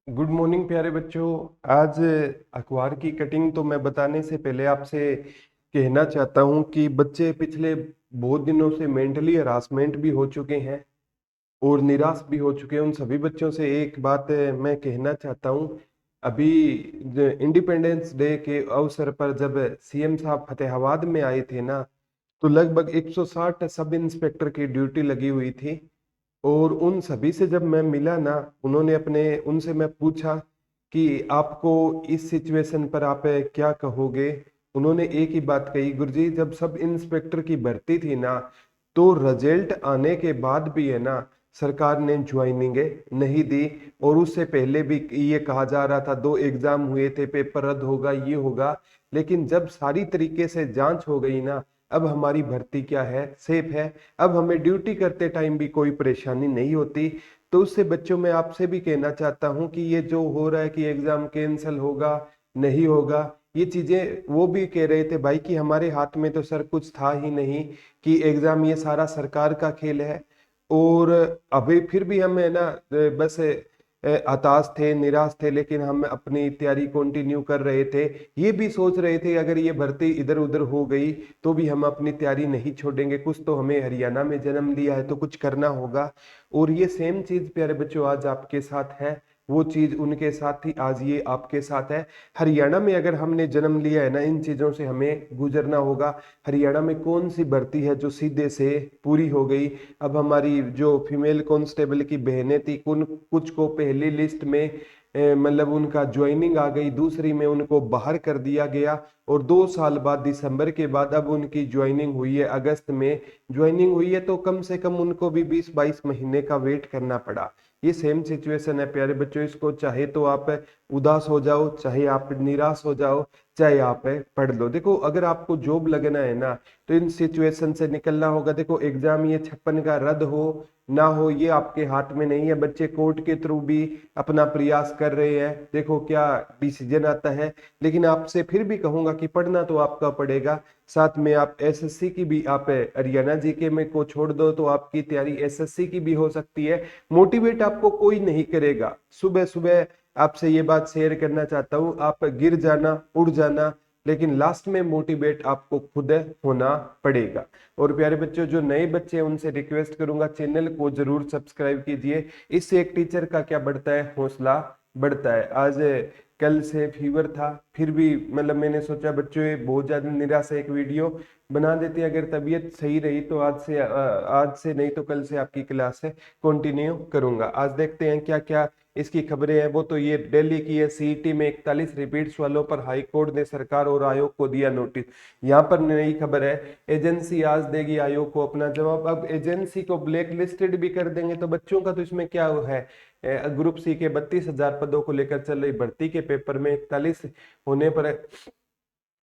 Good morning प्यारे बच्चों। आज अखबार की कटिंग तो मैं बताने से पहले आपसे कहना चाहता हूं कि बच्चे पिछले बहुत दिनों से मेंटली हरासमेंट भी हो चुके हैं और निराश भी हो चुके हैं। उन सभी बच्चों से एक बात मैं कहना चाहता हूं। अभी इंडिपेंडेंस डे के अवसर पर जब सीएम साहब फतेहाबाद में आए थे ना, तो लगभग 160 सब इंस्पेक्टर की ड्यूटी लगी हुई थी। और उन सभी से जब मैं मिला ना, उन्होंने अपने उनसे मैं पूछा कि आपको इस सिचुएशन पर आप क्या कहोगे। उन्होंने एक ही बात कही, गुरुजी जब सब इंस्पेक्टर की भर्ती थी ना, तो रिजल्ट आने के बाद भी है ना, सरकार ने ज्वाइनिंग नहीं दी। और उससे पहले भी ये कहा जा रहा था 2 एग्जाम हुए थे, पेपर रद्द होगा, ये होगा। लेकिन जब सारी तरीके से जांच हो गई ना, अब हमारी भर्ती क्या है, सेफ है। अब हमें ड्यूटी करते टाइम भी कोई परेशानी नहीं होती। तो उससे बच्चों में आपसे भी कहना चाहता हूं कि ये जो हो रहा है कि एग्जाम कैंसिल होगा, नहीं होगा, ये चीजें वो भी कह रहे थे भाई कि हमारे हाथ में तो सर कुछ था ही नहीं, कि एग्जाम ये सारा सरकार का खेल है। और अभी फिर भी हम है ना बस हताश थे, निराश थे, लेकिन हम अपनी तैयारी कंटिन्यू कर रहे थे। ये भी सोच रहे थे अगर ये भर्ती इधर उधर हो गई तो भी हम अपनी तैयारी नहीं छोड़ेंगे, कुछ तो हमें हरियाणा में जन्म लिया है तो कुछ करना होगा। और ये सेम चीज प्यारे बच्चों आज आपके साथ है, वो चीज उनके साथ थी, आज ये आपके साथ है। हरियाणा में अगर हमने जन्म लिया है ना, इन चीजों से हमें गुजरना होगा। हरियाणा में कौन सी भर्ती है जो सीधे से पूरी हो गई। अब हमारी जो फीमेल कांस्टेबल की बहनें थी, कुछ को पहली लिस्ट में मतलब उनका ज्वाइनिंग आ गई, दूसरी में उनको बाहर कर दिया गया। और 2 साल बाद दिसंबर के बाद अब उनकी ज्वाइनिंग हुई है, अगस्त में ज्वाइनिंग हुई है, तो कम से कम उनको भी 20-22 महीने का वेट करना पड़ा। ये सेम सिचुएशन है प्यारे बच्चों। इसको चाहे तो आप उदास हो जाओ, चाहे आप निराश हो जाओ, चाहे आप पढ़ लो। देखो अगर आपको जॉब लगना है ना, तो इन सिचुएशन से निकलना होगा। देखो एग्जाम ये 56 का रद्द हो ना हो, ये आपके हाथ में नहीं है। बच्चे कोर्ट के थ्रू भी अपना प्रयास कर रहे हैं, देखो क्या डिसीजन आता है। लेकिन आपसे फिर भी कहूंगा कि पढ़ना तो आपका पड़ेगा। साथ में आप एसएससी की भी, आप हरियाणा जीके में को छोड़ दो तो आपकी तैयारी एसएससी की भी हो सकती है। मोटिवेट आपको कोई नहीं करेगा। सुबह सुबह आपसे ये बात शेयर करना चाहता हूँ, आप गिर जाना, उड़ जाना, लेकिन लास्ट में मोटिवेट आपको खुद होना पड़ेगा। और प्यारे बच्चों, जो नए बच्चे हैं उनसे रिक्वेस्ट करूंगा चैनल को जरूर सब्सक्राइब कीजिए। इससे एक टीचर का क्या बढ़ता है, हौसला बढ़ता है। आज कल से फीवर था, फिर भी मतलब मैंने सोचा बच्चों ये बहुत ज्यादा निराशा, एक वीडियो बना देते हैं। अगर तबीयत सही रही तो आज से नहीं तो कल से आपकी क्लास है कंटिन्यू करूंगा। आज देखते हैं क्या क्या इसकी खबरें हैं। वो तो ये दिल्ली की है, सीईटी में 41 रिपीट्स वालों पर हाई कोर्ट ने सरकार और आयोग को दिया नोटिस। यहाँ पर नई खबर है, एजेंसी आज देगी आयोग को अपना जवाब। अब एजेंसी को ब्लैक लिस्टेड भी कर देंगे तो बच्चों का तो इसमें क्या है। ग्रुप सी के 32,000 पदों को लेकर चल रही भर्ती के पेपर में 41 होने पर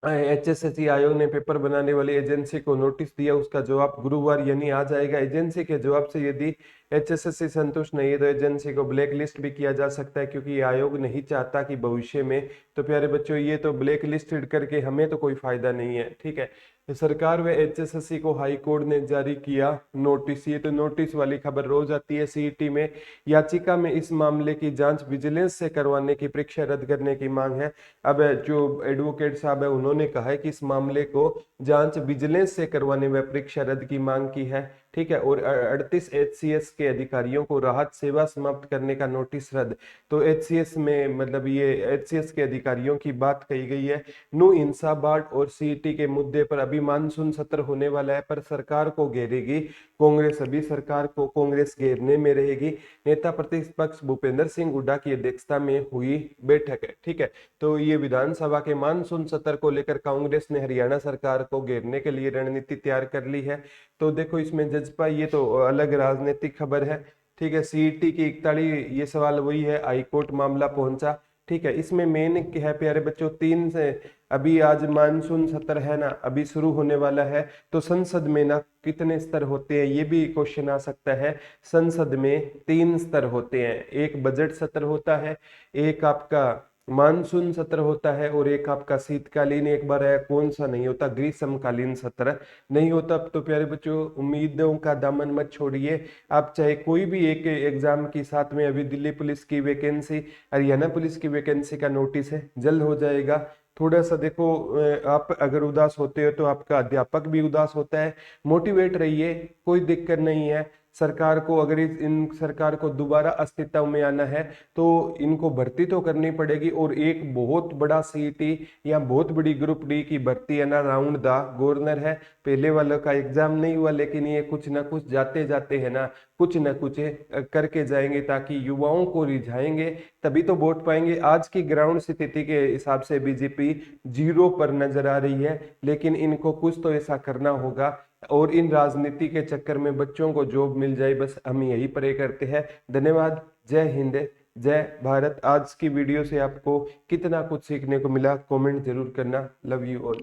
एचएसएससी आयोग ने पेपर बनाने वाली एजेंसी को नोटिस दिया। उसका जवाब गुरुवार यानी आ जाएगा। एजेंसी के जवाब से यदि एचएसएससी संतुष्ट नहीं है तो एजेंसी को ब्लैक लिस्ट भी किया जा सकता है, क्योंकि ये आयोग नहीं चाहता कि भविष्य में। तो प्यारे बच्चों, ये तो ब्लैक लिस्टेड करके हमें तो कोई फायदा नहीं है, ठीक है। तो सरकार व एचएसएससी को हाई कोर्ट ने जारी किया नोटिस। ये तो नोटिस वाली खबर रोज आती है। सीईटी में याचिका में इस मामले की जांच विजिलेंस से करवाने की, परीक्षा रद्द करने की मांग है। अब जो एडवोकेट साहब है उन्होंने कहा है कि इस मामले को जांच विजिलेंस से करवाने में परीक्षा रद्द की मांग की है, ठीक है। और 38 एचसीएस के अधिकारियों को राहत सेवा समाप्त करने का नोटिस रद्द। तो एचसीएस में मतलब ये एचसीएस के अधिकारियों की बात कही गई है। नु हिंसा बाढ़ और सीईटी के मुद्दे पर अभी मानसून सत्र होने वाला है, पर सरकार को घेरेगी कांग्रेस। अभी सरकार को कांग्रेस घेरने में रहेगी। नेता प्रतिपक्ष भूपेंद्र सिंह हुड्डा की अध्यक्षता में हुई बैठक है, ठीक है। तो ये विधानसभा के मानसून सत्र को लेकर कांग्रेस ने हरियाणा सरकार को घेरने के लिए रणनीति तैयार कर ली है। तो देखो इसमें जजपा, ये तो अलग राजनीतिक खबर है, ठीक है। सीईटी की 41, ये सवाल वही है, हाईकोर्ट मामला पहुंचा, ठीक है। इसमें मेन क्या है प्यारे बच्चों, 3 से अभी आज मानसून सत्र है ना, अभी शुरू होने वाला है। तो संसद में ना कितने स्तर होते हैं, ये भी क्वेश्चन आ सकता है। संसद में 3 स्तर होते हैं, एक बजट सत्र होता है, एक आपका मानसून सत्र होता है और एक आपका शीतकालीन एक बार है, कौन सा नहीं होता, ग्रीष्मकालीन सत्र नहीं होता। तो प्यारे बच्चों, उम्मीदों का दामन मत छोड़िए। आप चाहे कोई भी एक एग्जाम की, साथ में अभी दिल्ली पुलिस की वैकेंसी, हरियाणा पुलिस की वैकेंसी का नोटिस है, जल्द हो जाएगा। थोड़ा सा देखो, आप अगर उदास होते हो तो आपका अध्यापक भी उदास होता है। मोटिवेट रहिए, कोई दिक्कत नहीं है। सरकार को, अगर इन सरकार को दोबारा अस्तित्व में आना है तो इनको भर्ती तो करनी पड़ेगी। और एक बहुत बड़ा सीईटी या बहुत बड़ी ग्रुप डी की भर्ती है ना, राउंड द गवर्नर है। पहले वालों का एग्जाम नहीं हुआ, लेकिन ये कुछ ना कुछ जाते जाते है ना, कुछ ना कुछ करके जाएंगे, ताकि युवाओं को रिझाएंगे, तभी तो वोट पाएंगे। आज की ग्राउंड स्थिति के हिसाब से बीजेपी 0 पर नजर आ रही है, लेकिन इनको कुछ तो ऐसा करना होगा। और इन राजनीति के चक्कर में बच्चों को जॉब मिल जाए, बस हम यही प्रे करते हैं। धन्यवाद। जय हिंद, जय भारत। आज की वीडियो से आपको कितना कुछ सीखने को मिला, कमेंट जरूर करना। Love you all.